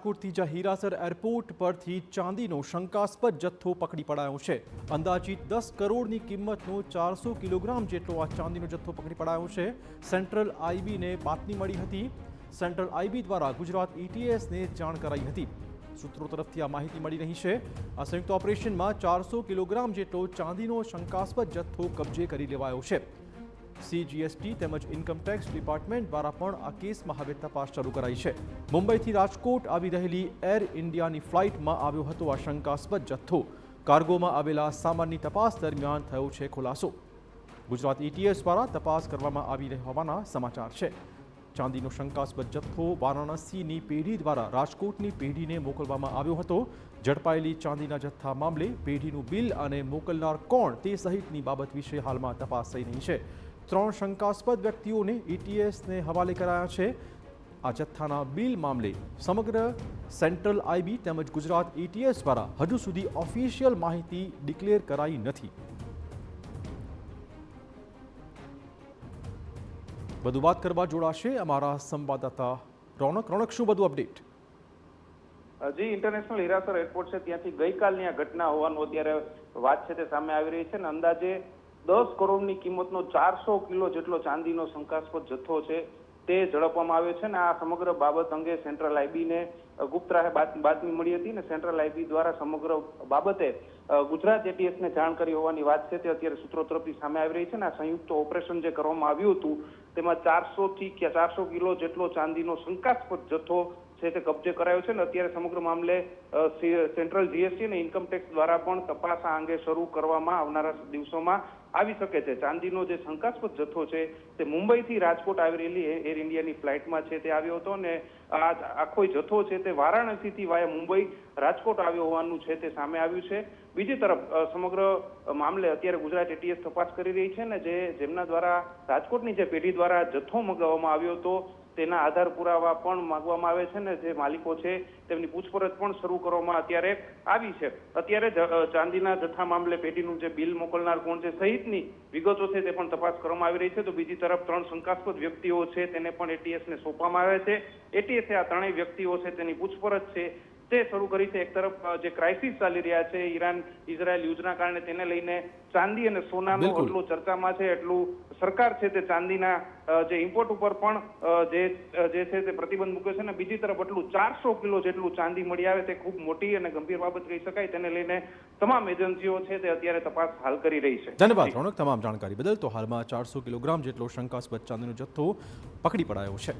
રાજકોટથી હીરાસર એરપોર્ટ પરથી ચાંદીનો શંકાસ્પદ જથ્થો પકડી પડાયો છે। અંદાજિત 10 કરોડની કિંમતનો 400 કિલોગ્રામ જેટલો આ ચાંદીનો જથ્થો પકડી પડાયો છે। સેન્ટ્રલ આઈબીને બાતમી મળી હતી। સેન્ટ્રલ આઈબી દ્વારા ગુજરાત એટીએસને જાણ કરાઈ હતી। સૂત્રો તરફથી આ માહિતી મળી રહી છે। આ સંયુક્ત ઓપરેશનમાં 400 કિલોગ્રામ જેટલો ચાંદીનો શંકાસ્પદ જથ્થો કબજે કરી લેવાયો છે। सीजीएसटी તેમજ ઇન્કમ ટેક્સ ડિપાર્ટમેન્ટ દ્વારા પણ આ કેસમાં હવે તપાસ શરૂ કરાઈ છે। મુંબઈથી રાજકોટ આવી રહેલી એર ઇન્ડિયાની ફ્લાઇટમાં આવ્યો હતો આ શંકાસ્પદ જથ્થો। કાર્ગોમાં આવેલા સામાનની તપાસ દરમિયાન થયો છે ખુલાસો। ગુજરાત એટીએસ દ્વારા તપાસ કરવામાં આવી હોવાના સમાચાર છે। ચાંદીનો શંકાસ્પદ જથ્થો વારાણસીની પેઢી દ્વારા રાજકોટની પેઢીને મોકલવામાં આવ્યો હતો। ઝડપાયેલી ચાંદીના જથ્થા મામલે પેઢીનું બિલ અને મોકલનાર કોણ તે સહિતની બાબત વિશે હાલમાં તપાસ થઈ રહી છે। 3 શંકાસ્પદ વ્યક્તિઓને એટીએસને હવાલે કરાયા છે। આ જથ્થાના બિલ મામલે સમગ્ર સેન્ટ્રલ આઈબી તેમજ ગુજરાત એટીએસ દ્વારા હજુ સુધી ઓફિશિયલ માહિતી ડિક્લેર કરાઈ નથી। વધુ વાત કરવા જોડાશે અમારા સંવાદદાતા રોનક। શું વધુ અપડેટ? જી, ઇન્ટરનેશનલ હીરાસર એરપોર્ટ છે ત્યાંથી ગઈકાલની આ ઘટના હોવાનું અત્યારે વાત છે તે સામે આવી રહી છે અને અંદાજે 10 કરોડની કિંમતનો 400 કિલો જેટલો ચાંદીનો શંકાસ્પદ જથ્થો છે તે ઝડપવામાં આવ્યો છે અને આ સમગ્ર બાબત અંગે સેન્ટ્રલ આઈબીને ગુપ્ત રાહે બાતમી મળી હતી અને સેન્ટ્રલ આઈબી દ્વારા સમગ્ર બાબતે ગુજરાત એટીએસને જાણ કરી હોવાની વાત છે તે અત્યારે સૂત્રો તરફથી સામે આવી રહી છે અને આ સંયુક્ત ઓપરેશન જે કરવામાં આવ્યું હતું તેમાં 400 કિલો જેટલો ચાંદીનો શંકાસ્પદ જથ્થો છે તે કબજે કરાયો છે અને અત્યારે સમગ્ર મામલે સેન્ટ્રલ જીએસટી અને ઇન્કમ ટેક્સ દ્વારા પણ તપાસ આ અંગે શરૂ કરવામાં આવનારા દિવસોમાં આવી શકે છે। ચાંદીનો જે શંકાસ્પદ જથ્થો છે તે મુંબઈથી રાજકોટ આવી રહેલી એર ઇન્ડિયાની ફ્લાઇટમાં છે તે આવ્યો હતો અને આ આખો જથ્થો છે તે વારાણસીથી વાયા મુંબઈ રાજકોટ આવ્યો હોવાનું છે તે સામે આવ્યું છે। બીજી તરફ સમગ્ર મામલે અત્યારે ગુજરાત એટીએસ તપાસ કરી રહી છે ને જેમના દ્વારા રાજકોટની જે પેઢી દ્વારા જથ્થો મંગાવવામાં આવ્યો હતો તેના આધાર પુરાવા પણ માંગવામાં આવે છે ને જે માલિકો છે તેમની પૂછપરછ પણ શરૂ કરવામાં અત્યારે આવી છે। અત્યારે ચાંદીના જથ્થા મામલે પેઢીનું જે બિલ મોકલનાર કોણ છે સહિતની વિગતો છે તે પણ તપાસ કરવામાં આવી રહી છે। તો બીજી તરફ 3 શંકાસ્પદ વ્યક્તિઓ છે તેને પણ એટીએસને સોંપવામાં આવ્યા છે। એટીએસે આ 3 વ્યક્તિઓ છે તેની પૂછપરછ છે તે શરૂ કરી છે। એક તરફ જે ક્રાઇસિસ ચાલી રહ્યા છે ઈરાન ઇઝરાયલ યુદ્ધના કારણે તેને લઈને ચાંદી અને સોનાનો એટલું ચર્ચામાં છે એટલું સરકાર છે તે ચાંદીના જે ઇમ્પોર્ટ ઉપર પણ જે છે તે પ્રતિબંધ મૂક્યો છે અને બીજી તરફ એટલું 400 કિલો જેટલું ચાંદી મળી આવે તે ખૂબ મોટી અને ગંભીર બાબત કહી શકાય। તેને લઈને તમામ એજન્સીઓ છે તે અત્યારે તપાસ હાલ કરી રહી છે। ધન્યવાદ રોનક તમામ જાણકારી બદલ। તો હાલમાં 400 કિલોગ્રામ જેટલો શંકાસ્પદ ચાંદીનો જથ્થો પકડી પડાયો છે।